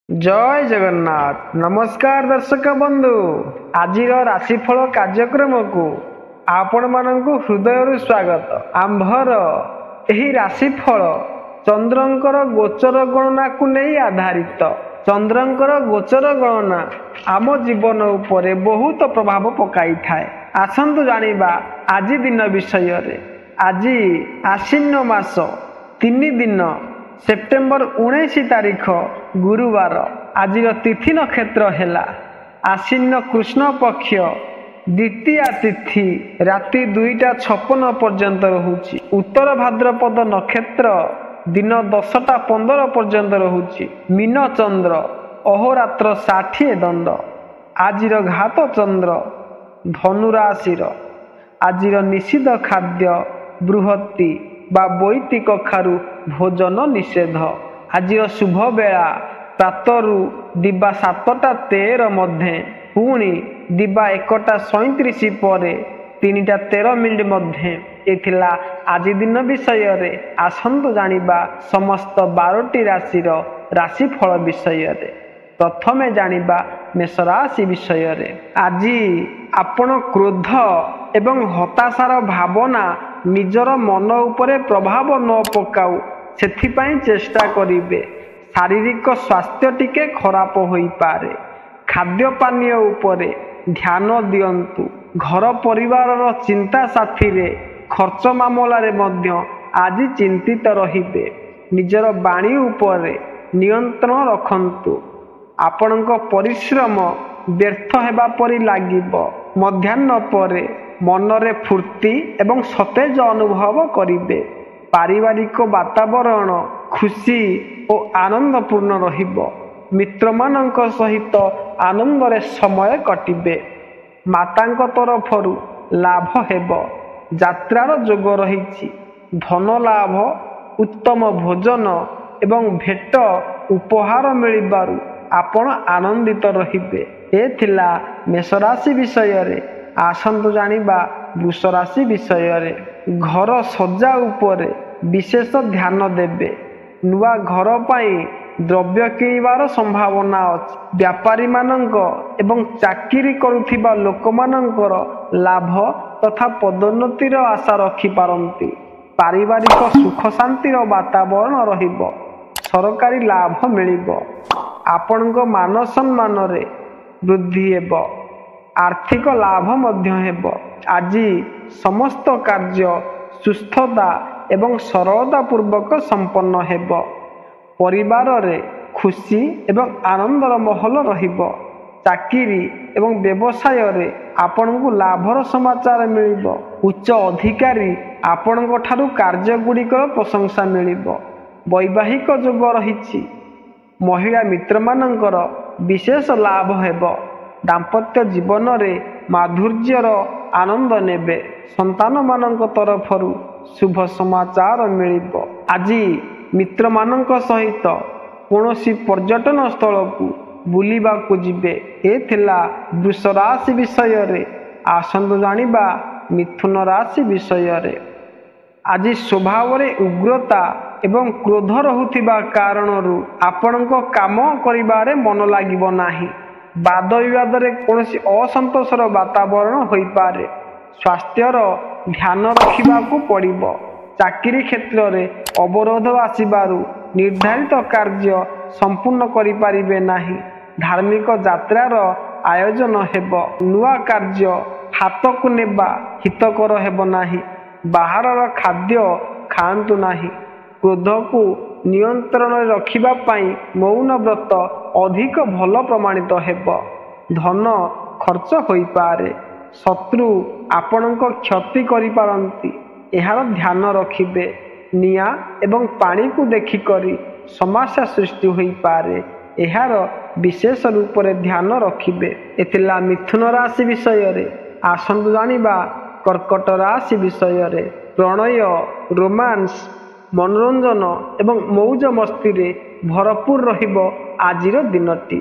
जय जगन्नाथ। नमस्कार दर्शक बंधु, आज राशिफल कार्यक्रम को आपण मानक हृदय स्वागत। आंभर एही राशिफल चंद्रंकर गोचर गणना को नहीं आधारित। चंद्रंकर गोचर गणना आम जीवन उपरे बहुत प्रभाव पकाई थाए। आसंतु जानिबा आज दिन विषय रे। आज आश्विन मास 3 दिन सेप्टेम्बर 19 तारीख गुरुवार। आज तिथि नक्षत्र है आश्विन कृष्ण पक्ष द्वितीय तिथि राति 2:56 पर्यंत रहुची। उत्तर भाद्रपद नक्षत्र दिन 10:15 पर्यंत रहुची। मीन चंद्र अहोरात्र 60 दंड। आज घात चंद्र धनुराशिर। आज निषिद्ध खाद्य बृहत्ति बा बैती कखारु भोजन निषेध। आज शुभ बेला प्रातरु दिबा 7:13 मध्य, पुणी दिबा 1:37 पर 3:13 मिनिट मध्य। एथिला आज दिन विषय रे। आसंतु जानिबा समस्त 12टी राशिर राशिफल विषय रे। प्रथमे जानिबा मेष राशि विषय रे। आज आपण क्रोध एवं हताशार भावना निजर मन उपरे प्रभाव न पकाऊ सेथिपाई चेष्टा करिवे। शारीरिक स्वास्थ्य टिके खराब होई पारे। खाद्य पानीय उपरे ध्यान दियंतु। घर परिवार चिंता साथी रे खर्च मामला रे मध्य आज चिंतित रहिबे। निजर बाणी उपरे नियंत्रण रखंतु। आपणक परिश्रम व्यर्थ हेबा परि लागिबो। मध्याह्न परे मनरे फूर्ति एवं सतेज अनुभव करिवे। पारिवारिक वातावरण खुशी और आनंदपूर्ण रहिबो। मित्रमानंक सहित आनंदरे समय कटिबे। मातांक तरफरु लाभ हेबो। यात्रार जोग रहिछि। धन लाभ, उत्तम भोजन एवं भेट उपहार मिलिबारु आपण आनंदित रहिबे। ए थिला मेष राशि विषय रे। आसंतु जानिबा वृष राशि विषय रे। घर सज्जा उपरे विशेष ध्यान देबे। नुआ घर पाई द्रव्य किଣିବାର संभावना अछि। व्यापारी मानंक एवं चाकरी करुथिबा लोकमानंकर लाभ तथा पदोन्नतिर आशा रखि पारंती। पारिवारिक सुख शांतिर वातावरण रहिबो। सरकारी लाभ मिलिबो। आपणक मान सम्मान रे वृद्धि हेबो। आर्थिक लाभ मध्य हेबो। आज समस्त कार्य सुस्थता एवं सरलता पूर्वक संपन्न हेबो। परिवार रे खुशी एवं आनंदर महल रहिबो। चाकरी एवं व्यवसाय रे आपनकु लाभर समाचार मिलिबो। उच्च अधिकारी आपनक ठारू कार्य गुड़िकर प्रशंसा मिलिबो। वैवाहिक जोग रहिछि। महिला मित्र मानंकर विशेष लाभ हेबो। दाम्पत्य जीवन रे माधुर्यर आनंद नेबे। संतान मानंक तरफरु शुभ समाचार मिलिबो। आज मित्र मानंक सहित कोनोसी पर्यटन स्थल को बुलिबा को जिबे। ए थिला वृष राशि विषय रे। आसंतु जानिबा मिथुन राशि विषय रे। आज स्वभाव रे उग्रता एवं क्रोध रहुथिबा कारणरु आपणक काम करिबारे मन लागिबो नाही। वाद विवाद रे कोनोसी असंतोषर वातावरण होई पारे। स्वास्थ्यर ध्यान रखिबाकू पड़िबो। चाकरी क्षेत्र रे अवरोध आसिबारु निर्धारित कार्य संपूर्ण करि पारिबे नाही। धार्मिक यात्रार आयोजन हेबो। नुआ कार्य हाथ को नेबा हितकर हेबो नाही। बाहरर खाद्य खांतु नाही। क्रोध को नियंत्रण रखिबा पाई मौन व्रत अधिक भल प्रमाणित हेबो। धन खर्च होई पारे। शत्रु आपणक क्षति करि पारंती। एहार ध्यान रखिबे। निया एवं पानी को देखि करी समस्या सृष्टि होई पारे। एहार विशेष रूप रे ध्यान रखिबे। एथिला मिथुन राशि विषय रे। आसंतु जानिबा कर्कट राशि विषय रे। प्रणय, रोमांस, मनोरंजन एवं मौज मस्ती रे भरपूर रहिबो आजिर दिनटी।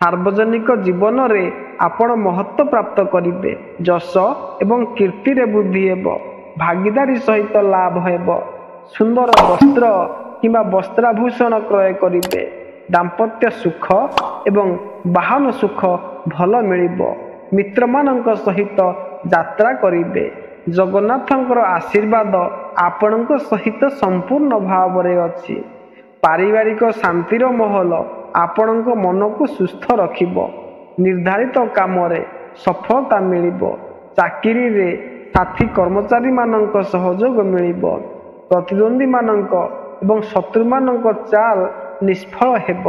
सार्वजनिक जीवन रे आपण महत्व प्राप्त करिवे। जश एवं कीर्ति रे वृद्धि हेबो। भागीदारी सहित लाभ हेबो। सुंदर वस्त्र किंबा वस्त्राभूषण क्रय करिवे। ଦାମ୍ପତ୍ୟ ସୁଖ ଏବଂ ବାହନ ସୁଖ ଭଲ ମିଳିବ। ମିତ୍ରମାନଙ୍କ ସହିତ ଯାତ୍ରା କରିବେ। ଜଗନ୍ନାଥଙ୍କର ଆଶୀର୍ବାଦ ଆପଣଙ୍କ ସହିତ ସମ୍ପୂର୍ଣ୍ଣ ଭାବରେ ଅଛି। ପାରିବାରିକ ଶାନ୍ତିର ମହଲ ଆପଣଙ୍କ ମନକୁ ସୁସ୍ଥ ରଖିବ। ନିର୍ଦ୍ଧାରିତ କାମରେ ସଫଳତା ମିଳିବ। ଚାକିରିରେ ସାଥୀ କର୍ମଚାରୀମାନଙ୍କ ସହଯୋଗ ମିଳିବ। ପ୍ରତିଦ୍ୱନ୍ଦ୍ୱୀମାନଙ୍କ ଏବଂ ଶତ୍ରୁମାନଙ୍କ ଚାଲ ନିଷ୍ଫଳ ହେବ।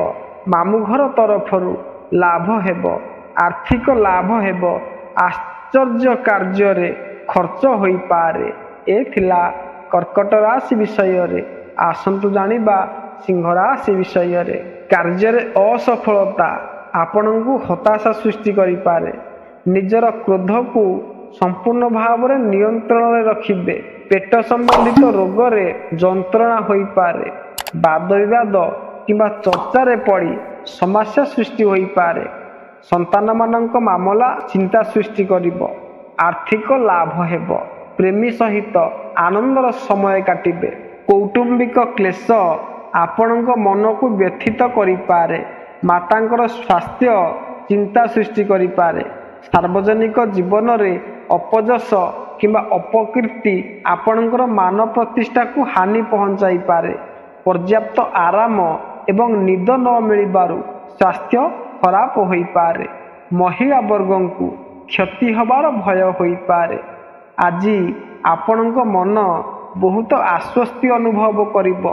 ମାମୁଁ ଘର ତରଫରୁ ଲାଭ ହେବ। ଆର୍ଥିକ ଲାଭ ହେବ। ଆଶ୍ଚର୍ଯ୍ୟ କାର୍ଯ୍ୟରେ ଖର୍ଚ୍ଚ ହୋଇପାରେ। ଏ ଥିଲା କର୍କଟ ରାଶି ବିଷୟରେ। ଆସନ୍ତୁ ଜାଣିବା ସିଂହ ରାଶି ବିଷୟରେ। କାର୍ଯ୍ୟରେ ଅସଫଳତା ଆପଣଙ୍କୁ ହତାଶା ସୃଷ୍ଟି କରିପାରେ। ନିଜର କ୍ରୋଧକୁ ସମ୍ପୂର୍ଣ୍ଣ ଭାବରେ ନିୟନ୍ତ୍ରଣରେ ରଖିବେ। ପେଟ ସମ୍ବନ୍ଧିତ ରୋଗରେ ଯନ୍ତ୍ରଣା ହୋଇପାରେ। ବାଦ ବିବାଦ କିମ୍ବା ଚର୍ଚ୍ଚାରେ ପଡ଼ି ସମସ୍ୟା ସୃଷ୍ଟି ହୋଇପାରେ। ସନ୍ତାନମାନଙ୍କ ମାମଲା ଚିନ୍ତା ସୃଷ୍ଟି କରିବ। ଆର୍ଥିକ ଲାଭ ହେବ। ପ୍ରେମୀ ସହିତ ଆନନ୍ଦର ସମୟ କାଟିବେ। କୌଟୁମ୍ବିକ କ୍ଲେଶ ଆପଣଙ୍କ ମନକୁ ବ୍ୟଥିତ କରିପାରେ। ମାତାଙ୍କର ସ୍ୱାସ୍ଥ୍ୟ ଚିନ୍ତା ସୃଷ୍ଟି କରିପାରେ। ସାର୍ବଜନିକ ଜୀବନରେ ଅପଯଶ କିମ୍ବା ଅପକୀର୍ତ୍ତି ଆପଣଙ୍କର ମାନ ପ୍ରତିଷ୍ଠାକୁ ହାନି ପହଞ୍ଚାଇପାରେ। ପର୍ଯ୍ୟାପ୍ତ ଆରାମ ଏବଂ ନିଦ ନ ମିଳିବାରୁ ସ୍ୱାସ୍ଥ୍ୟ ଖରାପ ହୋଇପାରେ। ମହିଳା ବର୍ଗଙ୍କୁ କ୍ଷତି ହେବାର ଭୟ ହୋଇପାରେ। ଆଜି ଆପଣଙ୍କ ମନ ବହୁତ ଆଶ୍ୱସ୍ତି ଅନୁଭବ କରିବ।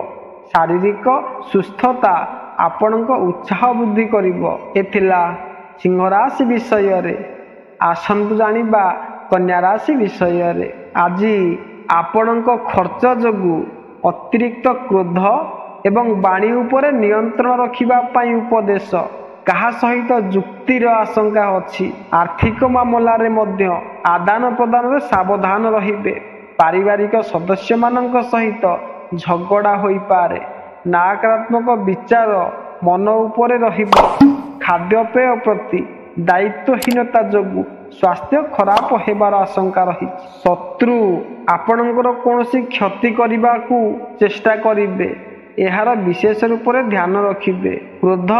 ଶାରୀରିକ ସୁସ୍ଥତା ଆପଣଙ୍କ ଉତ୍ସାହ ବୃଦ୍ଧି କରିବ। ଏ ଥିଲା ସିଂହ ରାଶି ବିଷୟରେ। ଆସନ୍ତୁ ଜାଣିବା କନ୍ୟା ରାଶି ବିଷୟରେ। ଆଜି ଆପଣଙ୍କ ଖର୍ଚ୍ଚ ଯୋଗୁଁ ଅତିରିକ୍ତ କ୍ରୋଧ ଏବଂ ବାଣୀ ଉପରେ ନିୟନ୍ତ୍ରଣ ରଖିବା ପାଇଁ ଉପଦେଶ। କାହା ସହିତ ଯୁକ୍ତିର ଆଶଙ୍କା ଅଛି। ଆର୍ଥିକ ମାମଲାରେ ମଧ୍ୟ ଆଦାନ ପ୍ରଦାନରେ ସାବଧାନ ରହିବେ। ପାରିବାରିକ ସଦସ୍ୟମାନଙ୍କ ସହିତ ଝଗଡ଼ା ହୋଇପାରେ। ନକାରାତ୍ମକ ବିଚାର ମନ ଉପରେ ରହିବ। ଖାଦ୍ୟପେୟ ପ୍ରତି ଦାୟିତ୍ୱହୀନତା ଯୋଗୁଁ ସ୍ୱାସ୍ଥ୍ୟ ଖରାପ ହେବାର ଆଶଙ୍କା ରହିଛି। ଶତ୍ରୁ ଆପଣଙ୍କର କୌଣସି କ୍ଷତି କରିବାକୁ ଚେଷ୍ଟା କରିବେ। ଏହାର ବିଶେଷ ରୂପରେ ଧ୍ୟାନ ରଖିବେ। କ୍ରୋଧ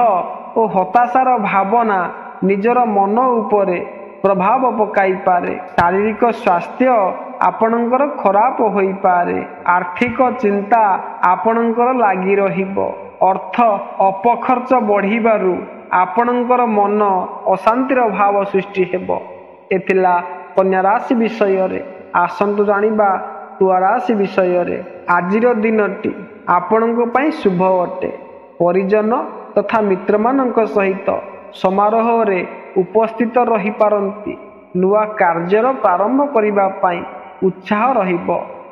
ଓ ହତାଶାର ଭାବନା ନିଜର ମନ ଉପରେ ପ୍ରଭାବ ପକାଇପାରେ। ଶାରୀରିକ ସ୍ୱାସ୍ଥ୍ୟ ଆପଣଙ୍କର ଖରାପ ହୋଇପାରେ। ଆର୍ଥିକ ଚିନ୍ତା ଆପଣଙ୍କର ଲାଗି ରହିବ। ଅର୍ଥ ଅପଖର୍ଚ୍ଚ ବଢ଼ିବାରୁ ଆପଣଙ୍କର ମନ ଅଶାନ୍ତିର ଭାବ ସୃଷ୍ଟି ହେବ। ଏ ଥିଲା କନ୍ୟା ରାଶି ବିଷୟରେ। ଆସନ୍ତୁ ଜାଣିବା ତୁଳା ରାଶି ବିଷୟରେ। ଆଜିର ଦିନଟି ଆପଣଙ୍କ ପାଇଁ ଶୁଭ ଅଟେ। ପରିଜନ ତଥା ମିତ୍ରମାନଙ୍କ ସହିତ ସମାରୋହରେ ଉପସ୍ଥିତ ରହିପାରନ୍ତି। ନୂଆ କାର୍ଯ୍ୟର ପ୍ରାରମ୍ଭ କରିବା ପାଇଁ ଉତ୍ସାହ ରହିବ।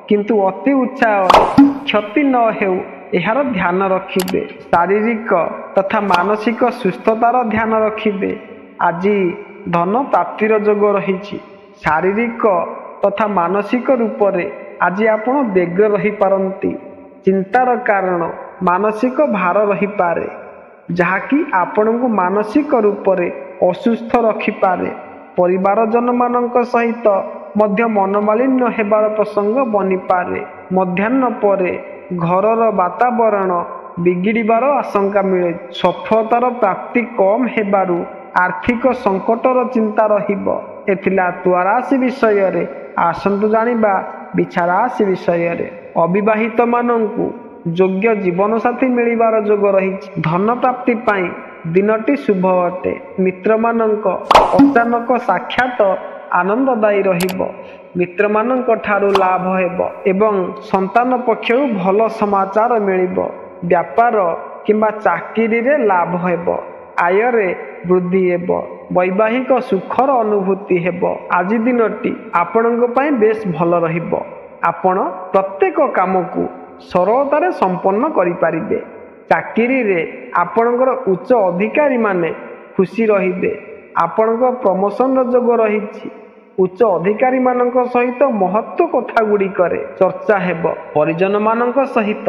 କିନ୍ତୁ ଅତି ଉତ୍ସାହରେ କ୍ଷତି ନ ହେଉ ଏହାର ଧ୍ୟାନ ରଖିବେ। ଶାରୀରିକ ତଥା ମାନସିକ ସୁସ୍ଥତାର ଧ୍ୟାନ ରଖିବେ। ଆଜି ଧନ ପ୍ରାପ୍ତିର ଯୋଗ ରହିଛି। ଶାରୀରିକ ତଥା ମାନସିକ ରୂପରେ ଆଜି ଆପଣ ବ୍ୟଗ୍ର ରହିପାରନ୍ତି। ଚିନ୍ତାର କାରଣ ମାନସିକ ଭାର ରହିପାରେ, ଯାହାକି ଆପଣଙ୍କୁ ମାନସିକ ରୂପରେ ଅସୁସ୍ଥ ରଖିପାରେ। ପରିବାରଜନମାନଙ୍କ ସହିତ ମଧ୍ୟ ମନୋମାଳିନ୍ୟ ହେବାର ପ୍ରସଙ୍ଗ ବନିପାରେ। ମଧ୍ୟାହ୍ନ ପରେ ଘରର ବାତାବରଣ ବିଗିଡ଼ିବାର ଆଶଙ୍କା ମିଳେ। ସଫଳତାର ପ୍ରାପ୍ତି କମ୍ ହେବାରୁ ଆର୍ଥିକ ସଙ୍କଟର ଚିନ୍ତା ରହିବ। ଏ ଥିଲା ତୁଳା ରାଶି ବିଷୟରେ। ଆସନ୍ତୁ ଜାଣିବା ବିଛା ରାଶି ବିଷୟରେ। ଅବିବାହିତମାନଙ୍କୁ ଯୋଗ୍ୟ ଜୀବନସାଥୀ ମିଳିବାର ଯୋଗ ରହିଛି। ଧନ ପ୍ରାପ୍ତି ପାଇଁ ଦିନଟି ଶୁଭ ଅଟେ। ମିତ୍ରମାନଙ୍କ ଅଚାନକ ସାକ୍ଷାତ ଆନନ୍ଦଦାୟୀ ରହିବ। ମିତ୍ରମାନଙ୍କ ଠାରୁ ଲାଭ ହେବ ଏବଂ ସନ୍ତାନ ପକ୍ଷରୁ ଭଲ ସମାଚାର ମିଳିବ। ବ୍ୟାପାର କିମ୍ବା ଚାକିରିରେ ଲାଭ ହେବ। ଆୟରେ ବୃଦ୍ଧି ହେବ। ବୈବାହିକ ସୁଖର ଅନୁଭୂତି ହେବ। ଆଜି ଦିନଟି ଆପଣଙ୍କ ପାଇଁ ବେଶ ଭଲ ରହିବ। ଆପଣ ପ୍ରତ୍ୟେକ କାମକୁ ସରଳତାରେ ସମ୍ପନ୍ନ କରିପାରିବେ। ଚାକିରିରେ ଆପଣଙ୍କର ଉଚ୍ଚ ଅଧିକାରୀମାନେ ଖୁସି ରହିବେ। ଆପଣଙ୍କ ପ୍ରମୋସନର ଯୋଗ ରହିଛି। ଉଚ୍ଚ ଅଧିକାରୀମାନଙ୍କ ସହିତ ମହତ୍ତ୍ୱ କଥା ଗୁଡ଼ିକରେ ଚର୍ଚ୍ଚା ହେବ। ପରିଜନମାନଙ୍କ ସହିତ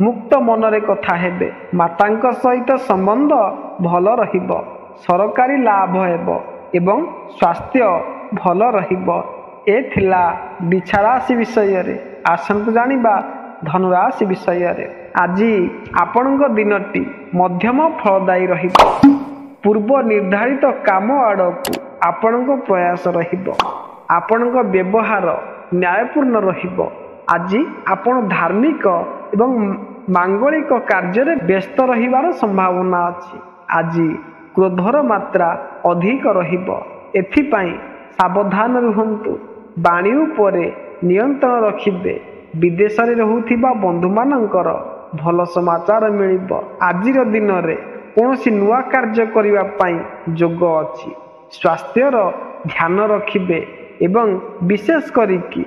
ମୁକ୍ତ ମନରେ କଥା ହେବେ। ମାତାଙ୍କ ସହିତ ସମ୍ବନ୍ଧ ଭଲ ରହିବ। ସରକାରୀ ଲାଭ ହେବ ଏବଂ ସ୍ୱାସ୍ଥ୍ୟ ଭଲ ରହିବ। ଏ ଥିଲା ବିଛା ରାଶି ବିଷୟରେ। ଆସନ୍ତୁ ଜାଣିବା ଧନୁରାଶି ବିଷୟରେ ଆଜି ଆପଣଙ୍କ ଦିନଟି ମଧ୍ୟମ ଫଳଦାୟୀ ରହିବ। ପୂର୍ବ ନିର୍ଦ୍ଧାରିତ କାମ ଆଡ଼କୁ ଆପଣଙ୍କ ପ୍ରୟାସ ରହିବ। ଆପଣଙ୍କ ବ୍ୟବହାର ନ୍ୟାୟପୂର୍ଣ୍ଣ ରହିବ। ଆଜି ଆପଣ ଧାର୍ମିକ ଏବଂ ମାଙ୍ଗଳିକ କାର୍ଯ୍ୟରେ ବ୍ୟସ୍ତ ରହିବାର ସମ୍ଭାବନା ଅଛି। ଆଜି କ୍ରୋଧର ମାତ୍ରା ଅଧିକ ରହିବ, ଏଥିପାଇଁ ସାବଧାନ ରୁହନ୍ତୁ। ବାଣୀ ଉପରେ ନିୟନ୍ତ୍ରଣ ରଖିବେ। ବିଦେଶରେ ରହୁଥିବା ବନ୍ଧୁମାନଙ୍କର ଭଲ ସମାଚାର ମିଳିବ। ଆଜିର ଦିନରେ କୌଣସି ନୂଆ କାର୍ଯ୍ୟ କରିବା ପାଇଁ ଯୋଗ ଅଛି। ସ୍ୱାସ୍ଥ୍ୟର ଧ୍ୟାନ ରଖିବେ ଏବଂ ବିଶେଷ କରିକି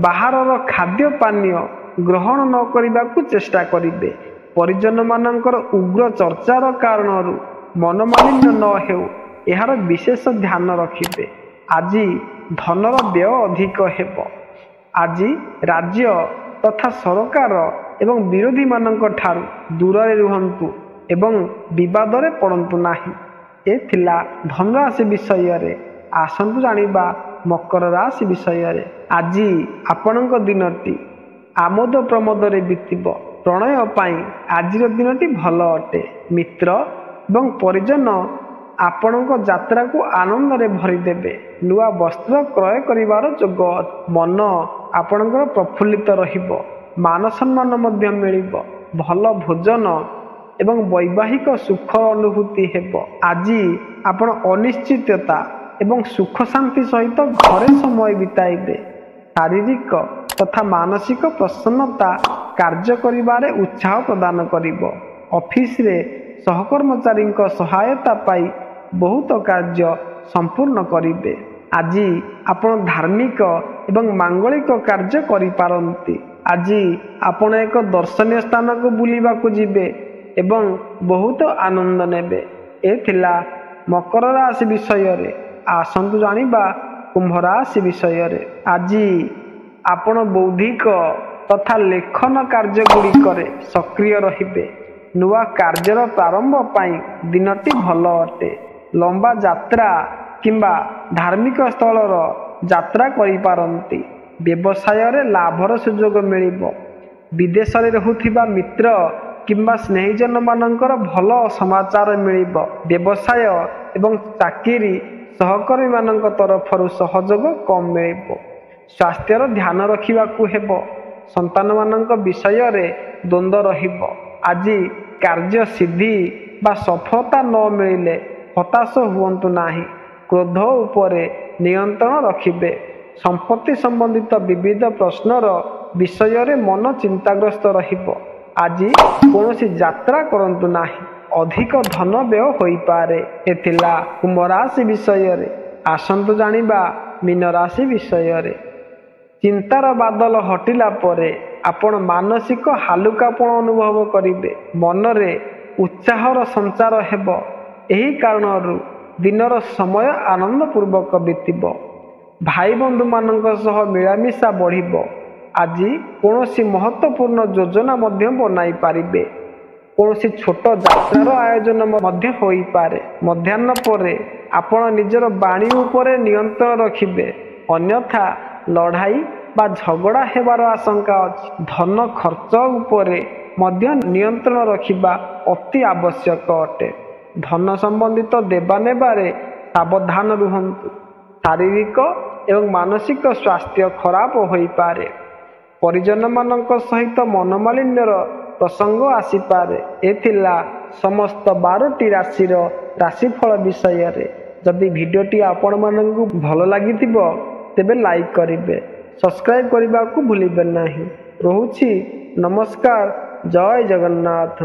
ବାହାରର ଖାଦ୍ୟ ପାନୀୟ ଗ୍ରହଣ ନ କରିବାକୁ ଚେଷ୍ଟା କରିବେ। ପରିଜନମାନଙ୍କର ଉଗ୍ର ଚର୍ଚ୍ଚାର କାରଣରୁ ମନମାଳିନ୍ୟ ନ ହେଉ, ଏହାର ବିଶେଷ ଧ୍ୟାନ ରଖିବେ। ଆଜି ଧନର ବ୍ୟୟ ଅଧିକ ହେବ। ଆଜି ରାଜ୍ୟ ତଥା ସରକାର ଏବଂ ବିରୋଧୀମାନଙ୍କ ଠାରୁ ଦୂରରେ ରୁହନ୍ତୁ ଏବଂ ବିବାଦରେ ପଡ଼ନ୍ତୁ ନାହିଁ। ଏ ଥିଲା ଧନୁରାଶି ବିଷୟରେ। ଆସନ୍ତୁ ଜାଣିବା ମକର ରାଶି ବିଷୟରେ। ଆଜି ଆପଣଙ୍କ ଦିନଟି ଆମୋଦ ପ୍ରମୋଦରେ ବିତିବ। ପ୍ରଣୟ ପାଇଁ ଆଜିର ଦିନଟି ଭଲ ଅଟେ। ମିତ୍ର ଏବଂ ପରିଜନ ଆପଣଙ୍କ ଯାତ୍ରାକୁ ଆନନ୍ଦରେ ଭରିଦେବେ। ନୂଆ ବସ୍ତ୍ର କ୍ରୟ କରିବାର ଯୋଗ। ମନ ଆପଣଙ୍କର ପ୍ରଫୁଲ୍ଲିତ ରହିବ। ମାନ ସମ୍ମାନ ମଧ୍ୟ ମିଳିବ। ଭଲ ଭୋଜନ ଏବଂ ବୈବାହିକ ସୁଖ ଅନୁଭୂତି ହେବ। ଆଜି ଆପଣ ଅନିଶ୍ଚିତତା ଏବଂ ସୁଖ ଶାନ୍ତି ସହିତ ଘରେ ସମୟ ବିତାଇବେ। ଶାରୀରିକ ତଥା ମାନସିକ ପ୍ରସନ୍ନତା କାର୍ଯ୍ୟ କରିବାରେ ଉତ୍ସାହ ପ୍ରଦାନ କରିବ। ଅଫିସରେ ସହକର୍ମଚାରୀଙ୍କ ସହାୟତା ପାଇ ବହୁତ କାର୍ଯ୍ୟ ସମ୍ପୂର୍ଣ୍ଣ କରିବେ। ଆଜି ଆପଣ ଧାର୍ମିକ ଏବଂ ମାଙ୍ଗଳିକ କାର୍ଯ୍ୟ କରିପାରନ୍ତି। ଆଜି ଆପଣ ଏକ ଦର୍ଶନୀୟ ସ୍ଥାନକୁ ବୁଲିବାକୁ ଯିବେ ଏବଂ ବହୁତ ଆନନ୍ଦ ନେବେ। ଏ ଥିଲା ମକର ରାଶି ବିଷୟରେ। ଆସନ୍ତୁ ଜାଣିବା କୁମ୍ଭ ରାଶି ବିଷୟରେ। ଆଜି ଆପଣ ବୌଦ୍ଧିକ ତଥା ଲେଖନ କାର୍ଯ୍ୟଗୁଡ଼ିକରେ ସକ୍ରିୟ ରହିବେ। ନୂଆ କାର୍ଯ୍ୟର ପ୍ରାରମ୍ଭ ପାଇଁ ଦିନଟି ଭଲ ଅଟେ। ଲମ୍ବା ଯାତ୍ରା କିମ୍ବା ଧାର୍ମିକ ସ୍ଥଳର ଯାତ୍ରା କରିପାରନ୍ତି। ବ୍ୟବସାୟରେ ଲାଭର ସୁଯୋଗ ମିଳିବ। ବିଦେଶରେ ରହୁଥିବା ମିତ୍ର କିମ୍ବା ସ୍ନେହିଜନମାନଙ୍କର ଭଲ ସମାଚାର ମିଳିବ। ବ୍ୟବସାୟ ଏବଂ ଚାକିରି ସହକର୍ମୀମାନଙ୍କ ତରଫରୁ ସହଯୋଗ କମ୍ ମିଳିବ। ସ୍ୱାସ୍ଥ୍ୟର ଧ୍ୟାନ ରଖିବାକୁ ହେବ। ସନ୍ତାନମାନଙ୍କ ବିଷୟରେ ଦ୍ୱନ୍ଦ୍ୱ ରହିବ। ଆଜି କାର୍ଯ୍ୟ ସିଦ୍ଧି ବା ସଫଳତା ନ ମିଳିଲେ ହତାଶ ହୁଅନ୍ତୁ ନାହିଁ। କ୍ରୋଧ ଉପରେ ନିୟନ୍ତ୍ରଣ ରଖିବେ। ସମ୍ପତ୍ତି ସମ୍ବନ୍ଧିତ ବିବିଧ ପ୍ରଶ୍ନର ବିଷୟରେ ମନ ଚିନ୍ତାଗ୍ରସ୍ତ ରହିବ। ଆଜି କୌଣସି ଯାତ୍ରା କରନ୍ତୁ ନାହିଁ, ଅଧିକ ଧନ ବ୍ୟୟ ହୋଇପାରେ। ଏ ଥିଲା କୁମ୍ଭ ରାଶି ବିଷୟରେ। ଆସନ୍ତୁ ଜାଣିବା ମୀନ ରାଶି ବିଷୟରେ। ଚିନ୍ତାର ବାଦଲ ହଟିଲା ପରେ ଆପଣ ମାନସିକ ହାଲୁକାପଣ ଅନୁଭବ କରିବେ। ମନରେ ଉତ୍ସାହର ସଞ୍ଚାର ହେବ। ଏହି କାରଣରୁ ଦିନର ସମୟ ଆନନ୍ଦପୂର୍ବକ ବିତିବ। ଭାଇ ବନ୍ଧୁମାନଙ୍କ ସହ ମିଳାମିଶା ବଢ଼ିବ। ଆଜି କୌଣସି ମହତ୍ତ୍ୱପୂର୍ଣ୍ଣ ଯୋଜନା ମଧ୍ୟ ବନାଇ ପାରିବେ। କୌଣସି ଛୋଟ ଯାତ୍ରାର ଆୟୋଜନ ମଧ୍ୟ ହୋଇପାରେ। ମଧ୍ୟାହ୍ନ ପରେ ଆପଣ ନିଜର ବାଣୀ ଉପରେ ନିୟନ୍ତ୍ରଣ ରଖିବେ, ଅନ୍ୟଥା ଲଢ଼ାଇ ବା ଝଗଡ଼ା ହେବାର ଆଶଙ୍କା ଅଛି। ଧନ ଖର୍ଚ୍ଚ ଉପରେ ମଧ୍ୟ ନିୟନ୍ତ୍ରଣ ରଖିବା ଅତି ଆବଶ୍ୟକ ଅଟେ। ଧନ ସମ୍ବନ୍ଧିତ ଦେବାନେବାରେ ସାବଧାନ ରୁହନ୍ତୁ। ଶାରୀରିକ ଏବଂ ମାନସିକ ସ୍ୱାସ୍ଥ୍ୟ ଖରାପ ହୋଇପାରେ। ପରିଜନମାନଙ୍କ ସହିତ ମନମାଳିନ୍ୟର ପ୍ରସଙ୍ଗ ଆସିପାରେ। ଏ ଥିଲା ସମସ୍ତ 12ଟି ରାଶିର ରାଶିଫଳ ବିଷୟରେ। ଯଦି ଭିଡ଼ିଓଟି ଆପଣମାନଙ୍କୁ ଭଲ ଲାଗିଥିବ ତେବେ ଲାଇକ୍ କରିବେ, ସବସ୍କ୍ରାଇବ୍ କରିବାକୁ ଭୁଲିବେ ନାହିଁ। ରହୁଛି, ନମସ୍କାର, ଜୟ ଜଗନ୍ନାଥ।